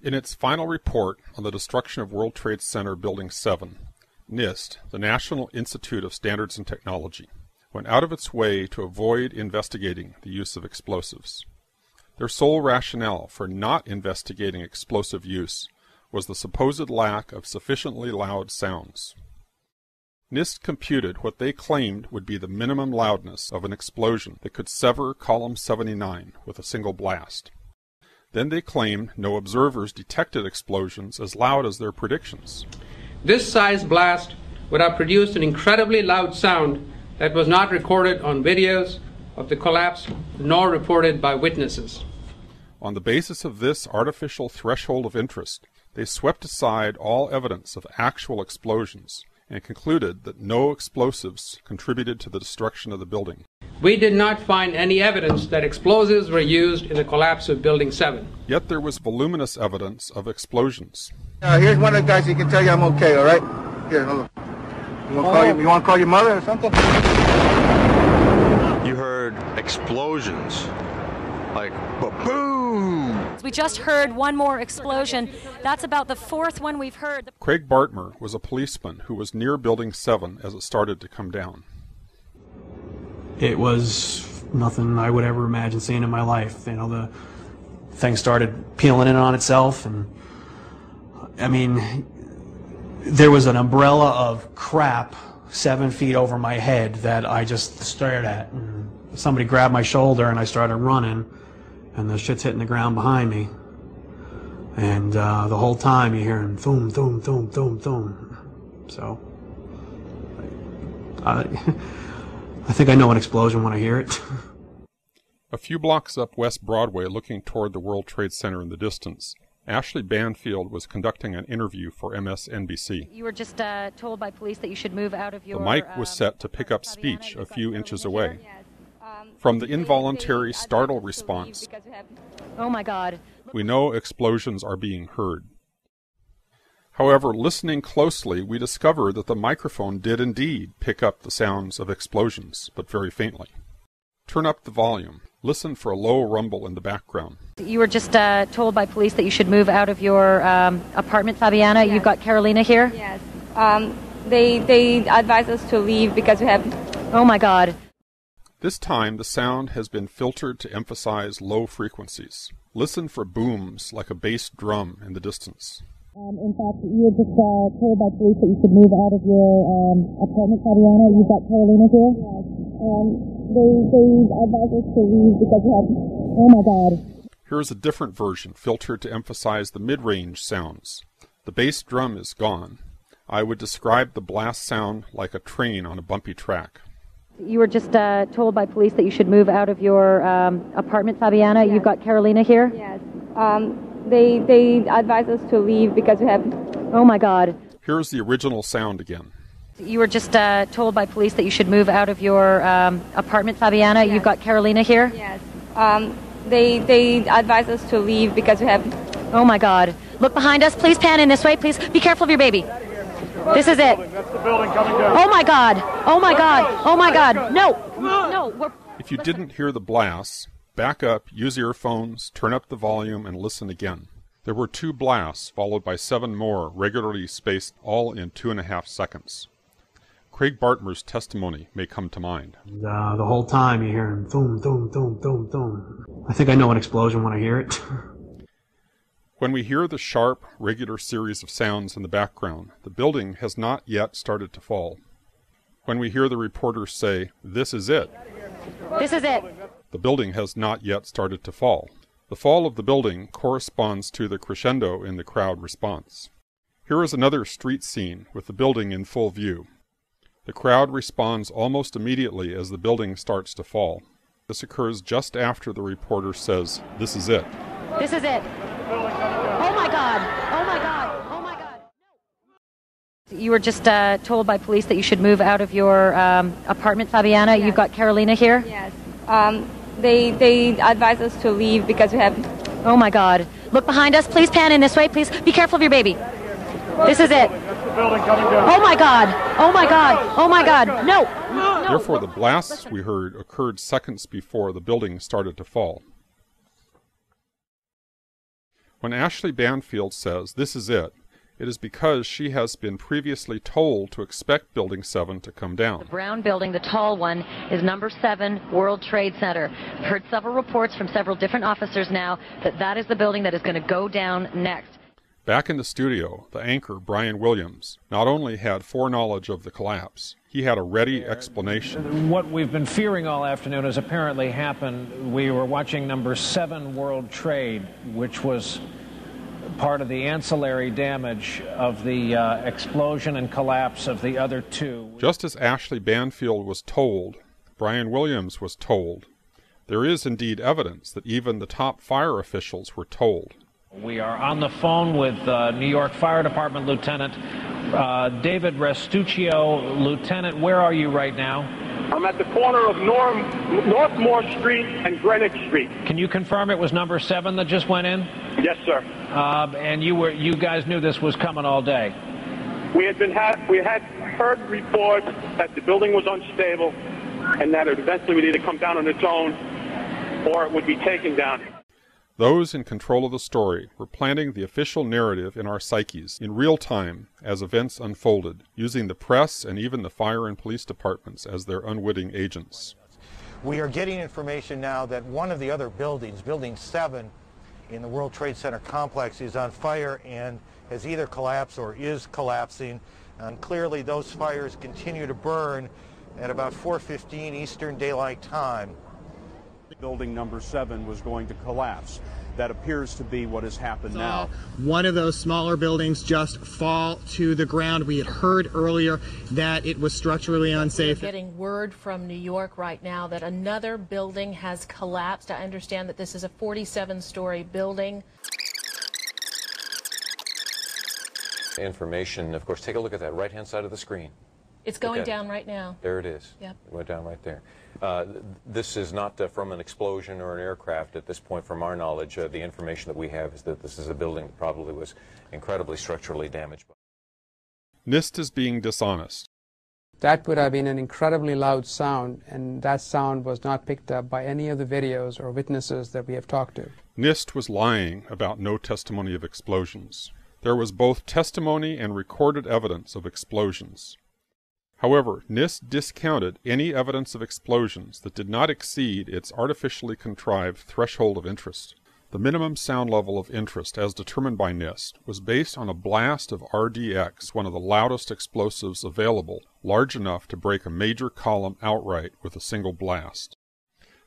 In its final report on the destruction of World Trade Center Building 7, NIST, the National Institute of Standards and Technology, went out of its way to avoid investigating the use of explosives. Their sole rationale for not investigating explosive use was the supposed lack of sufficiently loud sounds. NIST computed what they claimed would be the minimum loudness of an explosion that could sever Column 79 with a single blast. Then they claimed no observers detected explosions as loud as their predictions. This size blast would have produced an incredibly loud sound that was not recorded on videos of the collapse nor reported by witnesses. On the basis of this artificial threshold of interest, they swept aside all evidence of actual explosions and concluded that no explosives contributed to the destruction of the building. We did not find any evidence that explosives were used in the collapse of Building 7. Yet there was voluminous evidence of explosions. Here's one of the guys who can tell you I'm okay, all right? Here, hold on. You want to call your mother or something? You heard explosions, like boom! We just heard one more explosion. That's about the fourth one we've heard. Craig Bartmer was a policeman who was near Building 7 as it started to come down. It was nothing I would ever imagine seeing in my life. You know, the thing started peeling in on itself, and I mean, there was an umbrella of crap 7 feet over my head that I just stared at. And somebody grabbed my shoulder and I started running, and the shit's hitting the ground behind me. And the whole time you're hearing thum, thum, thum, thum, thum. So, I think I know an explosion when I hear it. A few blocks up West Broadway, looking toward the World Trade Center in the distance, Ashley Banfield was conducting an interview for MSNBC. You were just told by police that you should move out of your... The mic was set to pick up speech a few inches away. From the involuntary startle response, "Oh my God," we know explosions are being heard. However, listening closely, we discover that the microphone did indeed pick up the sounds of explosions, but very faintly. Turn up the volume. Listen for a low rumble in the background. You were just told by police that you should move out of your apartment, Fabiana. Yes. You've got Carolina here? Yes. They advised us to leave because we have... Oh my God. This time the sound has been filtered to emphasize low frequencies. Listen for booms like a bass drum in the distance. In fact, you were just told by police that you should move out of your apartment, Fabiana. You've got Carolina here? Yes. They advised us to leave because we have... Oh my God. Here's a different version, filtered to emphasize the mid-range sounds. The bass drum is gone. I would describe the blast sound like a train on a bumpy track. You were just told by police that you should move out of your apartment, Fabiana. Yes. You've got Carolina here? Yes. They advised us to leave because we have... Oh my God. Here's the original sound again. You were just told by police that you should move out of your apartment, Fabiana. Yes. You've got Carolina here? Yes. They advised us to leave because we have... Oh my God. Look behind us. Please pan in this way. Please be careful of your baby. This is it. That's the building coming down. Oh my God. Oh my God. Oh my God. No. No. If you didn't hear the blasts, back up, use earphones, turn up the volume, and listen again. There were 2 blasts, followed by 7 more, regularly spaced, all in 2.5 seconds. Craig Bartmer's testimony may come to mind. The whole time you're hearing thum, thum, thum, thum, thum. I think I know an explosion when I hear it. When we hear the sharp, regular series of sounds in the background, the building has not yet started to fall. When we hear the reporters say, "This is it," this is it, the building has not yet started to fall. The fall of the building corresponds to the crescendo in the crowd response. Here is another street scene with the building in full view. The crowd responds almost immediately as the building starts to fall. This occurs just after the reporter says, "This is it." This is it. Oh my God. Oh my God. Oh my God. You were just told by police that you should move out of your apartment, Fabiana. Yes. You've got Carolina here? Yes. They advised us to leave because we have... Oh my God. Look behind us. Please pan in this way. Please be careful of your baby. This is it. That's the building coming down. Oh my God. Oh my God. Oh my God. No. Therefore, the blasts we heard occurred seconds before the building started to fall. When Ashley Banfield says this is it is because she has been previously told to expect Building 7 to come down. The brown building, the tall one, is number 7 World Trade Center. I've heard several reports from several different officers now that that is the building that is going to go down next. Back in the studio, the anchor, Brian Williams, not only had foreknowledge of the collapse, he had a ready explanation. What we've been fearing all afternoon has apparently happened. We were watching number 7 World Trade, which was part of the ancillary damage of the explosion and collapse of the other 2. Just as Ashley Banfield was told, Brian Williams was told. There is indeed evidence that even the top fire officials were told. We are on the phone with New York Fire Department Lieutenant David Restuccio. Lieutenant, where are you right now? I'm at the corner of Northmore Street and Greenwich Street. Can you confirm it was number 7 that just went in? Yes, sir. And you guys knew this was coming all day? We had heard reports that the building was unstable and that it eventually would either come down on its own or it would be taken down. Those in control of the story were planting the official narrative in our psyches in real time as events unfolded, using the press and even the fire and police departments as their unwitting agents. We are getting information now that one of the other buildings, Building 7 in the World Trade Center complex, is on fire and has either collapsed or is collapsing. And clearly those fires continue to burn at about 4:15 Eastern Daylight Time. Building number 7 was going to collapse. That appears to be what has happened now. One of those smaller buildings just fall to the ground. We had heard earlier that it was structurally unsafe. We're getting word from New York right now that another building has collapsed. I understand that this is a 47-story building. Information, of course, take a look at that right-hand side of the screen. It's going down right now. There it is. Yep. It went down right there. This is not from an explosion or an aircraft at this point, from our knowledge. The information that we have is that this is a building that probably was incredibly structurally damaged. NIST is being dishonest. That would have been an incredibly loud sound, and that sound was not picked up by any of the videos or witnesses that we have talked to. NIST was lying about no testimony of explosions. There was both testimony and recorded evidence of explosions. However, NIST discounted any evidence of explosions that did not exceed its artificially contrived threshold of interest. The minimum sound level of interest, as determined by NIST, was based on a blast of RDX, one of the loudest explosives available, large enough to break a major column outright with a single blast.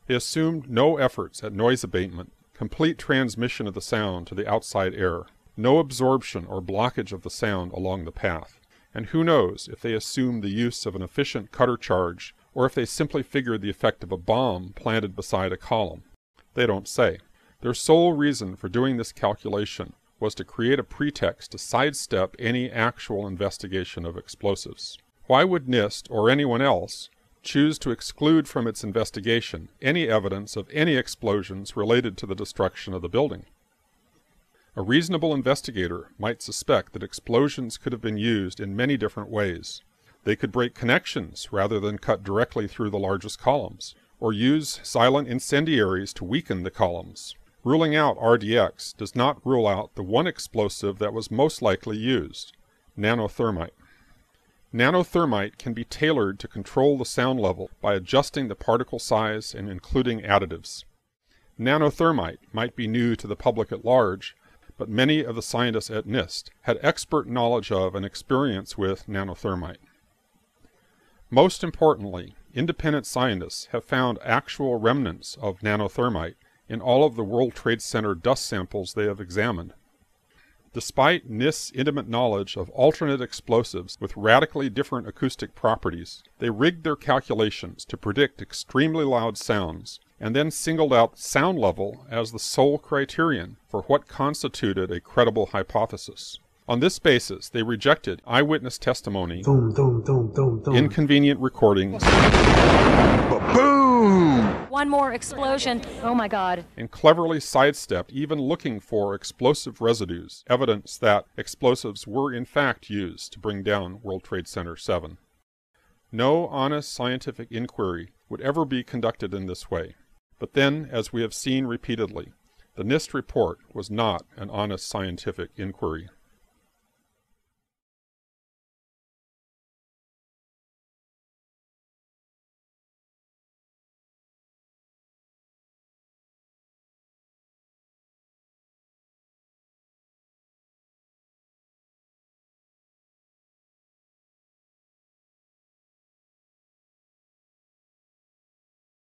They assumed no efforts at noise abatement, complete transmission of the sound to the outside air, no absorption or blockage of the sound along the path. And who knows if they assumed the use of an efficient cutter charge, or if they simply figured the effect of a bomb planted beside a column. They don't say. Their sole reason for doing this calculation was to create a pretext to sidestep any actual investigation of explosives. Why would NIST, or anyone else, choose to exclude from its investigation any evidence of any explosions related to the destruction of the building? A reasonable investigator might suspect that explosions could have been used in many different ways. They could break connections rather than cut directly through the largest columns, or use silent incendiaries to weaken the columns. Ruling out RDX does not rule out the one explosive that was most likely used, nanothermite. Nanothermite can be tailored to control the sound level by adjusting the particle size and including additives. Nanothermite might be new to the public at large, but many of the scientists at NIST had expert knowledge of and experience with nanothermite. Most importantly, independent scientists have found actual remnants of nanothermite in all of the World Trade Center dust samples they have examined. Despite NIST's intimate knowledge of alternate explosives with radically different acoustic properties, they rigged their calculations to predict extremely loud sounds, and then singled out sound level as the sole criterion for what constituted a credible hypothesis. On this basis, they rejected eyewitness testimony, inconvenient recordings, One more explosion. Oh my God. and cleverly sidestepped even looking for explosive residues, evidence that explosives were in fact used to bring down World Trade Center 7. No honest scientific inquiry would ever be conducted in this way. But then, as we have seen repeatedly, The NIST report was not an honest scientific inquiry.